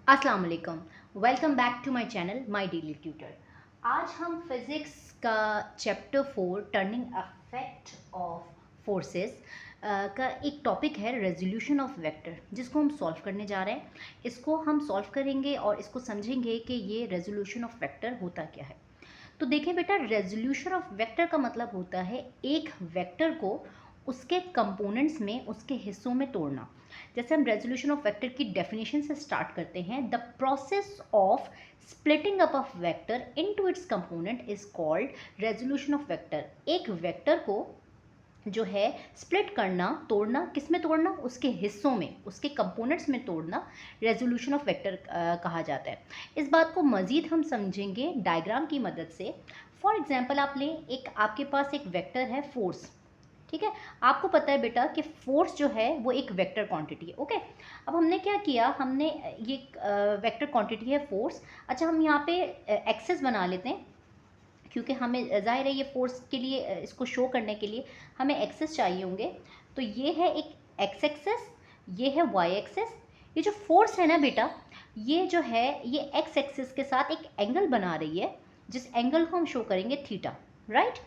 अस्सलाम वालेकुम। Welcome back to my channel my daily tutor. आज हम फिज़िक्स का chapter 4 turning effect of forces का एक टॉपिक है रेजोल्यूशन ऑफ वेक्टर, जिसको हम सॉल्व करने जा रहे हैं। इसको हम सॉल्व करेंगे और इसको समझेंगे कि ये रेजोल्यूशन ऑफ वेक्टर होता क्या है। तो देखें बेटा, रेजोल्यूशन ऑफ वेक्टर का मतलब होता है एक वेक्टर को उसके कंपोनेंट्स में, उसके हिस्सों में तोड़ना। जैसे हम रेजोल्यूशन ऑफ वेक्टर की डेफिनेशन से स्टार्ट करते हैं। The process of splitting up of vector into its component is called resolution of vector. एक वेक्टर को जो है स्प्लिट करना, तोड़ना, किस में तोड़ना? उसके हिस्सों में, उसके कंपोनेंट्स में तोड़ना रेजोल्यूशन ऑफ वेक्टर कहा जाता है। इस बात को मज़ीद हम समझेंगे डायग्राम की मदद से। फॉर एग्जांपल आप लें, एक आपके पास एक वेक्टर है फोर्स, ठीक है। आपको पता है बेटा कि फोर्स जो है वो एक वेक्टर क्वांटिटी है, ओके। अब हमने क्या किया, हमने ये वेक्टर क्वांटिटी है फोर्स। अच्छा, हम यहाँ पे एक्सेस बना लेते हैं, क्योंकि हमें ज़ाहिर है ये फोर्स के लिए, इसको शो करने के लिए हमें एक्सेस चाहिए होंगे। तो ये है एक एक्स एक्सेस, ये है वाई एक्सेस। ये जो फोर्स है ना बेटा, ये जो है ये एक्स एक्सेस के साथ एक एंगल बना रही है, जिस एंगल को हम शो करेंगे थीटा, राइट।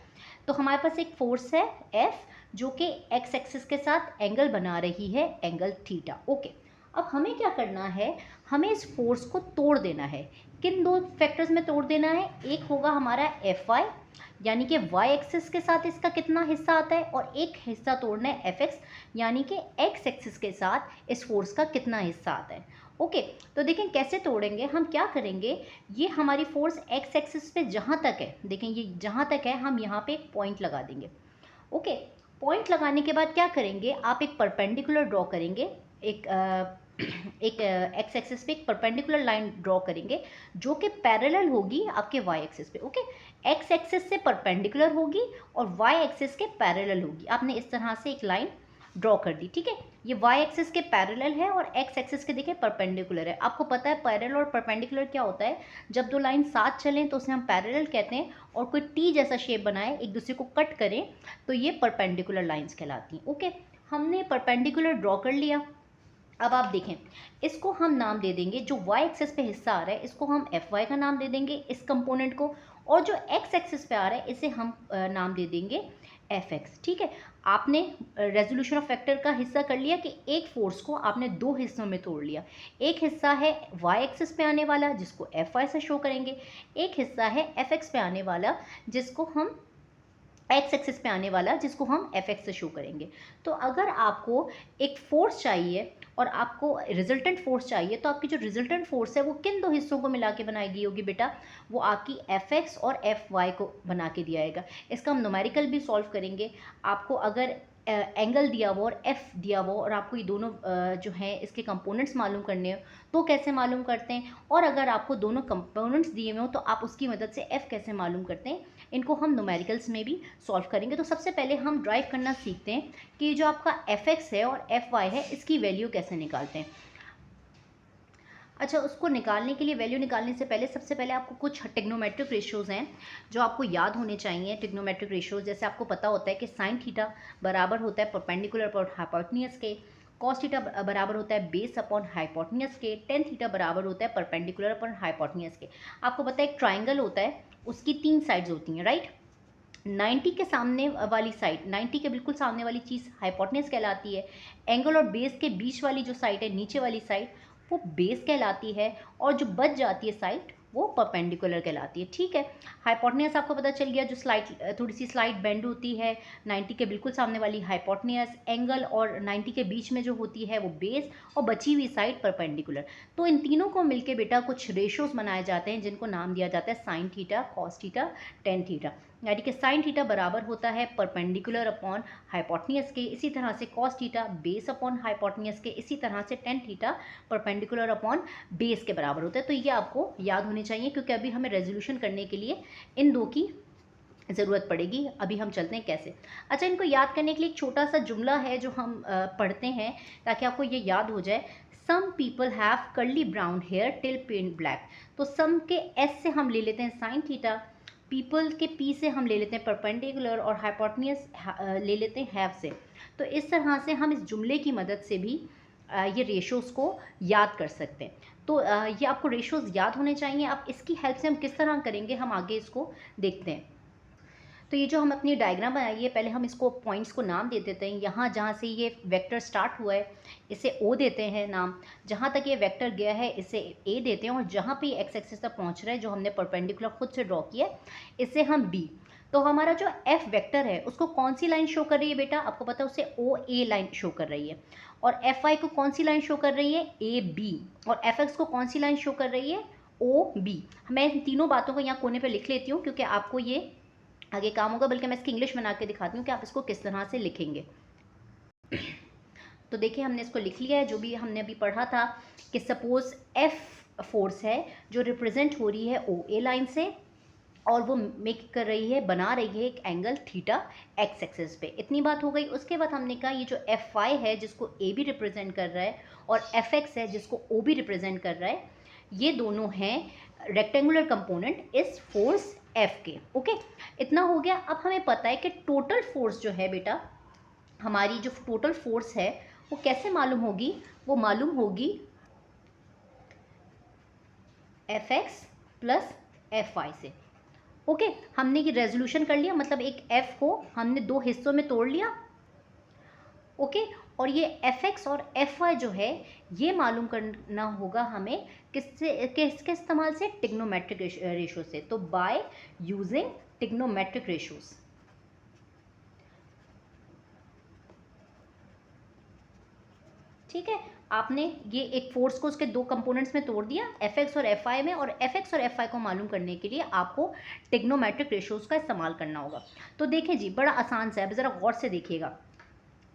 तो हमारे पास एक फोर्स है एफ, जो कि एक्स एक्सिस के साथ एंगल बना रही है, एंगल थीटा, ओके। अब हमें क्या करना है, हमें इस फोर्स को तोड़ देना है। किन दो फैक्टर्स में तोड़ देना है? एक होगा हमारा एफ वाई, यानी कि वाई एक्सिस के साथ इसका कितना हिस्सा आता है, और एक हिस्सा तोड़ना है एफ एक्स, यानी कि एक्स एक्सिस के साथ इस फोर्स का कितना हिस्सा आता है, ओके। तो देखें कैसे तोड़ेंगे, हम क्या करेंगे, ये हमारी फोर्स एक्स एक्सिस पे जहाँ तक है, देखें ये जहाँ तक है, हम यहाँ पे एक पॉइंट लगा देंगे, ओके। पॉइंट लगाने के बाद क्या करेंगे, आप एक परपेंडिकुलर ड्रॉ करेंगे, एक एक एक्स एक्सिस पे एक परपेंडिकुलर लाइन ड्रॉ करेंगे, जो कि पैरेलल होगी आपके वाई एक्सिस पे, ओके। एक्स एक्सिस से परपेंडिकुलर होगी और वाई एक्सिस के पैरेलल होगी। आपने इस तरह से एक लाइन ड्रॉ कर दी, ठीक है। ये वाई एक्सिस के पैरेलल है और एक्स एक्सिस के देखिए परपेंडिकुलर है। आपको पता है पैरेलल और परपेंडिकुलर क्या होता है? जब दो लाइन साथ चलें तो उसे हम पैरेलल कहते हैं, और कोई टी जैसा शेप बनाए, एक दूसरे को कट करें, तो ये परपेंडिकुलर लाइंस कहलाती हैं, ओके। हमने परपेंडिकुलर ड्रॉ कर लिया। अब आप देखें, इसको हम नाम दे देंगे, जो वाई एक्सिस पे हिस्सा आ रहा है इसको हम एफ वाई का नाम दे देंगे, इस कंपोनेंट को। और जो एक्स एक्सिस पे आ रहा है इसे हम नाम दे देंगे एफ एक्स, ठीक है। आपने रेजोल्यूशन ऑफ फैक्टर का हिस्सा कर लिया कि एक फोर्स को आपने दो हिस्सों में तोड़ लिया। एक हिस्सा है वाई एक्सिस पे आने वाला, जिसको एफ वाई से शो करेंगे। एक हिस्सा है एफ एक्स पे आने वाला, जिसको हम एक्स एक्सिस पे आने वाला, जिसको हम एफ एक्स से शो करेंगे। तो अगर आपको एक फोर्स चाहिए और आपको रिजल्टेंट फोर्स चाहिए, तो आपकी जो रिजल्टेंट फोर्स है वो किन दो हिस्सों को मिला के बनाई गई होगी बेटा? वो आपकी एफ एक्स और एफ वाई को बना के दिया जाएगा। इसका हम न्यूमेरिकल भी सॉल्व करेंगे। आपको अगर एंगल दिया हुआ और एफ दिया हुआ और आपको ये दोनों जो है इसके कंपोनेंट्स मालूम करने हो, तो कैसे मालूम करते हैं? और अगर आपको दोनों कंपोनेंट्स दिए हुए हो तो आप उसकी मदद से एफ कैसे मालूम करते हैं? इनको हम न्यूमेरिकल्स में भी सॉल्व करेंगे। तो सबसे पहले हम ड्राइव करना सीखते हैं कि जो आपका एफ एक्स है और एफ वाई है, इसकी वैल्यू कैसे निकालते हैं। अच्छा, उसको निकालने के लिए, वैल्यू निकालने से पहले सबसे पहले आपको कुछ टिग्नोमेट्रिक रेशियोज़ हैं जो आपको याद होने चाहिए। टिग्नोमेट्रिक रेशियोज़, जैसे आपको पता होता है कि साइन थीटा बराबर होता है परपेंडिकुलर अपॉन हाइपोटेन्यूज के, कॉस थीटा बराबर होता है बेस अपॉन हाइपोटेन्यूज के, टेन थीटा बराबर होता है परपेंडिकुलर अपॉन हाइपोटेन्यूज के। आपको पता है एक ट्राइंगल होता है, उसकी तीन साइड्स होती हैं, राइट। 90 के सामने वाली साइड, 90 के बिल्कुल सामने वाली चीज़ हाइपोटेन्यूज कहलाती है। एंगल और बेस के बीच वाली जो साइड है, नीचे वाली साइड, वो बेस कहलाती है। और जो बच जाती है साइड, वो परपेंडिकुलर कहलाती है, ठीक है। हाइपोटेन्यूज आपको पता चल गया, जो स्लाइड, थोड़ी सी स्लाइड बेंड होती है। 90 के बिल्कुल सामने वाली हाइपोटेन्यूज, एंगल और 90 के बीच में जो होती है वो बेस, और बची हुई साइड परपेंडिकुलर। तो इन तीनों को मिलके बेटा कुछ रेशियोज बनाए जाते हैं, जिनको नाम दिया जाता है sine theta, cos theta, tan theta. यानी कि साइन थीटा बराबर होता है परपेंडिकुलर अपॉन हाइपोटेन्यूज के, इसी तरह से cos theta base upon hypotenuse के, इसी तरह से tan theta perpendicular upon base के बराबर होता है। तो ये आपको याद होने चाहिए, क्योंकि अभी हमें रेजोल्यूशन करने के लिए इन दो की ज़रूरत पड़ेगी। अभी हम चलते हैं कैसे। अच्छा, इनको याद करने के लिए एक छोटा सा जुमला है जो हम पढ़ते हैं, ताकि आपको ये याद हो जाए। Some people have curly brown hair till paint black. तो सम के एस से हम ले लेते हैं साइन थीटा, पीपल के पी से हम ले लेते हैं परपेंडिकुलर, और हाइपोटेन्यूज ले लेते हैं हैव से। तो इस तरह से हम इस जुमले की मदद से भी ये रेशोज़ को याद कर सकते हैं। तो ये आपको रेशोज़ याद होने चाहिए। अब इसकी हेल्प से हम किस तरह करेंगे, हम आगे इसको देखते हैं। तो ये जो हम अपनी डायग्राम बनाई है, पहले हम इसको पॉइंट्स को नाम दे देते हैं। यहाँ जहाँ से ये वेक्टर स्टार्ट हुआ है इसे ओ देते हैं नाम, जहाँ तक ये वेक्टर गया है इसे ए देते हैं, और जहाँ पे एक्स एक्सिस तक पहुँच रहा है जो हमने परपेंडिकुलर खुद से ड्रॉ किया है इसे हम बी। तो हमारा जो एफ वेक्टर है उसको कौन सी लाइन शो कर रही है बेटा, आपको पता है उसे ओ ए लाइन शो कर रही है। और एफ आई को कौन सी लाइन शो कर रही है, ए बी। और एफ एक्स को कौन सी लाइन शो कर रही है, ओ बी। मैं इन तीनों बातों को यहाँ कोने पे लिख लेती हूँ क्योंकि आपको ये आगे काम होगा, बल्कि मैं इसकी इंग्लिश बना के दिखाती हूँ कि आप इसको किस तरह से लिखेंगे। तो देखिए हमने इसको लिख लिया है, जो भी हमने अभी पढ़ा था कि सपोज एफ फोर्स है जो रिप्रेजेंट हो रही है ओ ए लाइन से, और वो मेक कर रही है, बना रही है एक एंगल थीटा एक्स एक्सिस पे। इतनी बात हो गई। उसके बाद हमने कहा ये जो एफ आई है जिसको ए भी रिप्रेजेंट कर रहा है और एफ एक्स है जिसको ओ भी रिप्रेजेंट कर रहा है, ये दोनों हैं रेक्टेंगुलर कंपोनेंट इस फोर्स एफ के। ओके, इतना हो गया। अब हमें पता है कि टोटल फोर्स जो है बेटा, हमारी जो टोटल फोर्स है वो कैसे मालूम होगी, वो मालूम होगी F x plus F I से। ओके, हमने ये रेजोल्यूशन कर लिया, मतलब एक एफ को हमने दो हिस्सों में तोड़ लिया। ओके, और ये एफ एक्स और एफ वाई जो है ये मालूम करना होगा हमें किससे, किसके इस्तेमाल से, टिग्नोमेट्रिक रेशो से। तो बाय यूजिंग टिग्नोमेट्रिक रेशोज। ठीक है, आपने ये एक फोर्स को उसके दो कंपोनेंट्स में तोड़ दिया, एफ एक्स और एफ आई में, और एफ एक्स और एफ आई को मालूम करने के लिए आपको टिग्नोमेट्रिक रेशोज का इस्तेमाल करना होगा। तो देखें जी, बड़ा आसान सा है, ज़रा गौर से देखिएगा।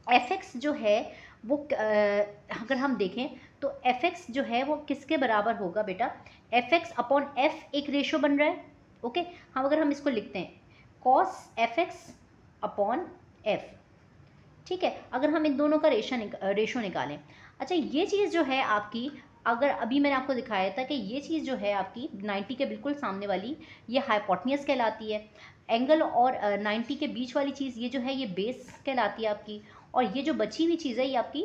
एफ एक्स जो है वो अगर हम देखें तो एफ एक्स जो है वो किसके बराबर होगा बेटा, एफ एक्स अपॉन एफ एक रेशो बन रहा है। ओके, हम अगर हम इसको लिखते हैं cos F x upon F. ठीक है, अगर हम इन दोनों का रेशो निकालें। अच्छा, ये चीज़ जो है आपकी, अगर अभी मैंने आपको दिखाया था कि ये चीज़ जो है आपकी 90 के बिल्कुल सामने वाली ये हाइपोटेन्यूज कहलाती है, एंगल और 90 के बीच वाली चीज़ ये जो है ये बेस कहलाती है आपकी, और ये जो बची हुई चीज़ है ये आपकी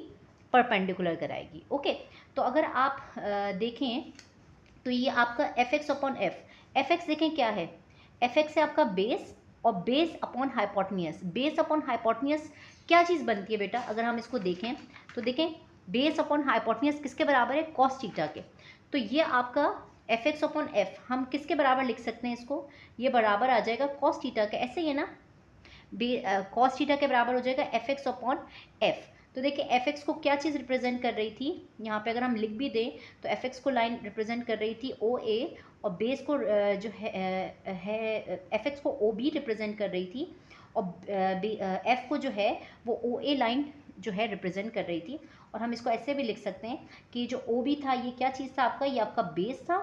परपेंडिकुलर कराएगी। ओके, तो अगर आप देखें तो ये आपका F x upon F x देखें क्या है, एफ एक्स है आपका बेस, और base upon hypotenuse. Base upon hypotenuse क्या चीज़ बनती है बेटा, अगर हम इसको देखें तो देखें बेस अपॉन हाइपोटेन्यूज किसके बराबर है, कॉस थीटा के। तो ये आपका एफ एक्स अपॉन एफ हम किसके बराबर लिख सकते हैं इसको, ये बराबर आ जाएगा कॉस थीटा के। ऐसे ही है ना, कॉस थीटा के बराबर हो जाएगा एफ एक्स अपॉन एफ। तो देखिए एफ एक्स को क्या चीज़ रिप्रेजेंट कर रही थी, यहाँ पे अगर हम लिख भी दें तो एफ एक्स को लाइन रिप्रेजेंट कर रही थी ओ ए, और बेस को जो है एफ एक्स को ओ बी रिप्रेजेंट कर रही थी, और एफ को जो है वो ओ ए लाइन जो है रिप्रेजेंट कर रही थी। और हम इसको ऐसे भी लिख सकते हैं कि जो ओ बी था ये क्या चीज़ था आपका, ये आपका बेस था,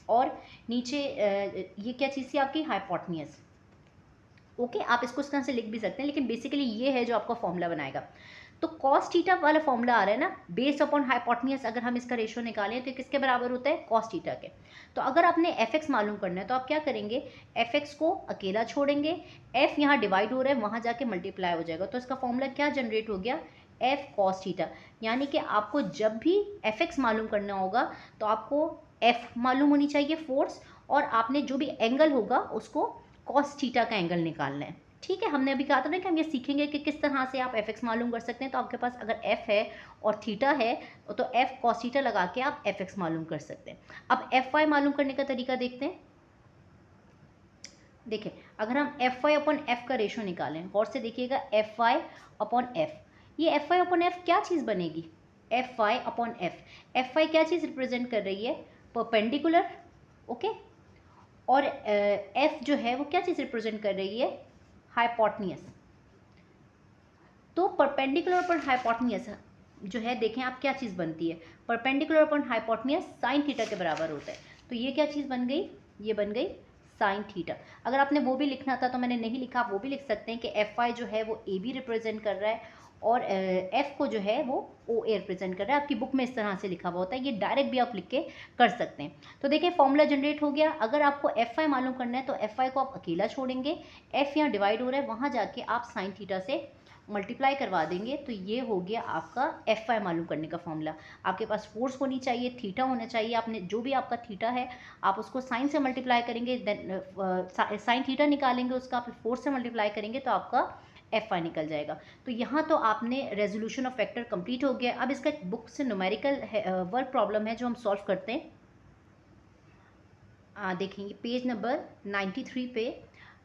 और नीचे ये क्या चीज़ थी आपकी, हाइपोटेन्यूज। ओके, आप इसको इस तरह से लिख भी सकते हैं, लेकिन बेसिकली ये है जो आपका फॉर्मूला बनाएगा। तो कॉस थीटा वाला फॉर्मूला आ रहा है ना, बेस अपॉन हाइपोटेन्यूज, अगर हम इसका रेशो निकालें तो किसके बराबर होता है, कॉस थीटा के। तो अगर आपने एफ एक्स मालूम करना है तो आप क्या करेंगे, एफ एक्स को अकेला छोड़ेंगे, एफ यहाँ डिवाइड हो रहा है वहाँ जाके मल्टीप्लाई हो जाएगा, तो इसका फॉर्मूला क्या जनरेट हो गया, एफ कॉस थीटा। यानी कि आपको जब भी एफ एक्स मालूम करना होगा तो आपको एफ मालूम होनी चाहिए फोर्स, और आपने जो भी एंगल होगा उसको कॉस थीटा का एंगल निकालना है। ठीक है, हमने अभी कहा था ना कि हम ये सीखेंगे कि किस तरह से आप एफ एक्स मालूम कर सकते हैं। तो आपके पास अगर एफ है और थीटा है तो एफ कॉस थीटा लगा के आप एफ एक्स मालूम कर सकते हैं। अब एफ वाई मालूम करने का तरीका देखते हैं। देखिए, अगर हम एफ वाई अपॉन एफ का रेशो निकालें, गौर से देखिएगा, एफ वाई अपॉन एफ, ये एफ वाई अपॉन एफ क्या चीज़ बनेगी, F Y upon F. F Y क्या चीज़ रिप्रेजेंट कर रही है, परपेंडिकुलर। ओके, और एफ जो है वो क्या चीज़ रिप्रेजेंट कर रही है, हाइपोटेन्यूज। तो परपेंडिकुलर पर हाइपोटेन्यूज जो है, देखें आप क्या चीज़ बनती है, परपेंडिकुलर पर हाइपोटेन्यूज साइन थीटा के बराबर होता है। तो ये क्या चीज़ बन गई, ये बन गई साइन थीटा। अगर आपने वो भी लिखना था तो मैंने नहीं लिखा, आप वो भी लिख सकते हैं कि एफ वाई जो है वो ए बी रिप्रेजेंट कर रहा है, और एफ को जो है वो ओ ए रिप्रेजेंट कर रहा है। आपकी बुक में इस तरह से लिखा हुआ होता है, ये डायरेक्ट भी आप लिख के कर सकते हैं। तो देखिए फॉर्मूला जनरेट हो गया। अगर आपको एफ आई मालूम करना है तो एफ आई को आप अकेला छोड़ेंगे, एफ यहाँ डिवाइड हो रहा है वहाँ जाके आप साइन थीटा से मल्टीप्लाई करवा देंगे तो ये हो गया आपका एफ वाई मालूम करने का फॉर्मूला। आपके पास फोर्स होनी चाहिए, थीटा होना चाहिए, आपने जो भी आपका थीटा है आप उसको साइन से मल्टीप्लाई करेंगे, देन साइन थीटा निकालेंगे उसका, फिर फोर्स से मल्टीप्लाई करेंगे तो आपका एफ वाई निकल जाएगा। तो यहाँ तो आपने रेजोल्यूशन ऑफ वेक्टर कंप्लीट हो गया। अब इसका बुक से न्यूमेरिकल वर्क प्रॉब्लम है जो हम सॉल्व करते हैं। देखेंगे पेज नंबर 93 पे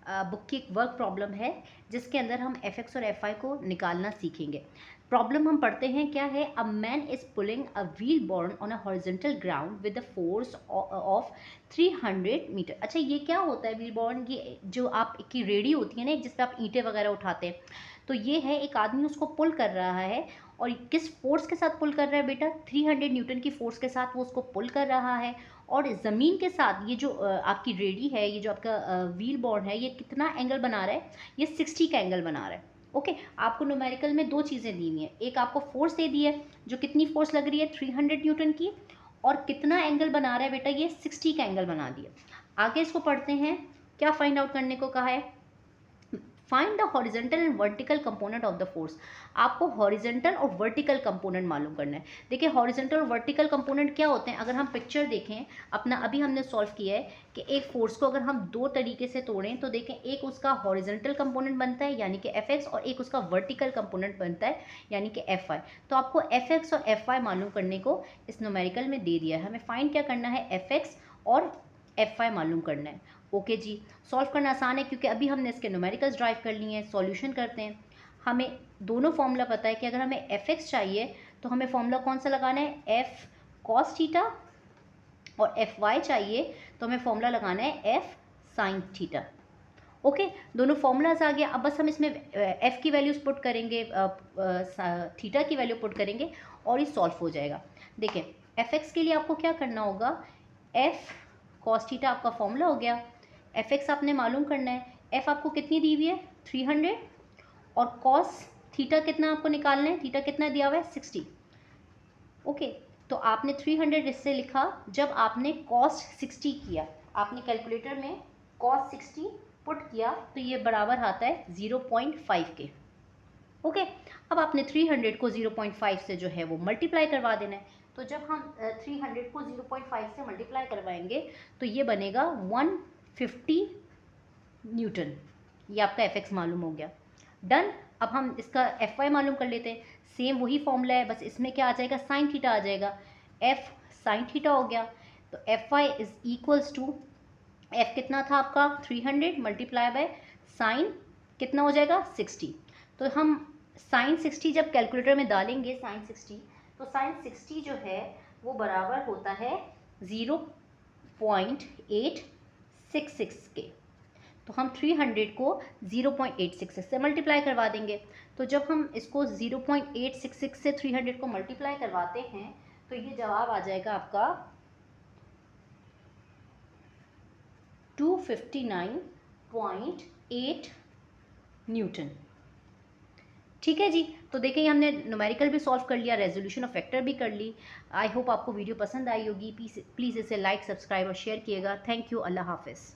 बुक की एक वर्क प्रॉब्लम है जिसके अंदर हम एफ एक्स और एफ आई को निकालना सीखेंगे। प्रॉब्लम हम पढ़ते हैं क्या है। A man is pulling a wheel borne on a horizontal ground with the force of 300 metre. अच्छा ये क्या होता है व्हील बोर्न? ये जो आप की रेडी होती है ना जिस पे आप ईंटें वगैरह उठाते हैं, तो ये है एक आदमी उसको पुल कर रहा है। और किस फोर्स के साथ पुल कर रहा है बेटा? 300 न्यूटन की फोर्स के साथ वो उसको पुल कर रहा है। और ज़मीन के साथ ये जो आपकी रेडी है, ये जो आपका व्हील बोर्ड है, ये कितना एंगल बना रहा है? ये 60 का एंगल बना रहा है। ओके, आपको न्यूमेरिकल में दो चीज़ें दी हुई हैं। एक आपको फोर्स दे दी है, जो कितनी फोर्स लग रही है? 300 न्यूटन की। और कितना एंगल बना रहा है बेटा? ये 60 का एंगल बना दिया। आगे इसको पढ़ते हैं, क्या फाइंड आउट करने को कहा है? Find the horizontal and vertical component of the force. आपको हॉरिजेंटल और वर्टिकल कंपोनेंट मालूम करना है। देखिए हॉरिजेंटल और वर्टिकल कंपोनेंट क्या होते हैं? अगर हम पिक्चर देखें अपना, अभी हमने सॉल्व किया है कि एक फोर्स को अगर हम दो तरीके से तोड़ें तो देखें, एक उसका हॉरिजेंटल कंपोनेंट बनता है यानी कि एफ एक्स, और एक उसका वर्टिकल कंपोनेंट बनता है यानी कि एफ वाई। तो आपको एफ एक्स और एफ वाई मालूम करने को इस न्यूमेरिकल में दे दिया है। हमें फाइंड क्या करना है? एफ एक्स और एफ वाई मालूम करना है। ओके जी, सॉल्व करना आसान है क्योंकि अभी हमने इसके न्यूमेरिकल्स ड्राइव कर लिए हैं। सॉल्यूशन करते हैं। हमें दोनों फॉर्मूला पता है कि अगर हमें एफ एक्स चाहिए तो हमें फॉर्मूला कौन सा लगाना है? F cos theta. और एफ वाई चाहिए तो हमें फॉर्मूला लगाना है एफ साइन थीटा। ओके, दोनों फॉर्मूलाज आ गया। अब बस हम इसमें एफ की वैल्यूज पुट करेंगे, थीटा की वैल्यू पुट करेंगे और ये सॉल्व हो जाएगा। देखें एफ एक्स के लिए आपको क्या करना होगा? एफ कॉस थीटा आपका फॉर्मूला हो गया। एफ एक्स आपने मालूम करना है। एफ आपको कितनी दी हुई है? 300। और कॉस थीटा कितना आपको निकालना है? थीटा कितना दिया हुआ है? 60। ओके, तो आपने 300 इससे लिखा। जब आपने कॉस 60 किया, आपने कैलकुलेटर में कॉस 60 पुट किया तो ये बराबर आता है 0.5 के। ओके, अब आपने 300 को 0.5 से जो है वो मल्टीप्लाई करवा देना है। तो जब हम 300 को 0.5 से मल्टीप्लाई करवाएंगे तो ये बनेगा 150 न्यूटन। ये आपका एफ एक्स मालूम हो गया। डन। अब हम इसका एफ वाई मालूम कर लेते हैं। सेम वही फॉर्मूला है, बस इसमें क्या आ जाएगा? साइन थीटा आ जाएगा। एफ साइन थीटा हो गया। तो F Y is equals to, F कितना था आपका? 300 मल्टीप्लाई बाय साइन कितना हो जाएगा? 60। तो हम साइन 60 जब कैलकुलेटर में डालेंगे साइन 60, तो साइन 60 जो है वो बराबर होता है 0.866 के। तो हम 300 को 0.866 से मल्टीप्लाई करवा देंगे। तो जब हम इसको 0.866 से 300 को मल्टीप्लाई करवाते हैं तो ये जवाब आ जाएगा आपका 259.8 न्यूटन। ठीक है जी, तो देखिए हमने न्यूमेरिकल भी सॉल्व कर लिया, रेजोल्यूशन ऑफ वेक्टर भी कर ली। आई होप आपको वीडियो पसंद आई होगी। प्लीज़ इसे लाइक, सब्सक्राइब और शेयर किएगा। Thank you. अल्लाह हाफिज़।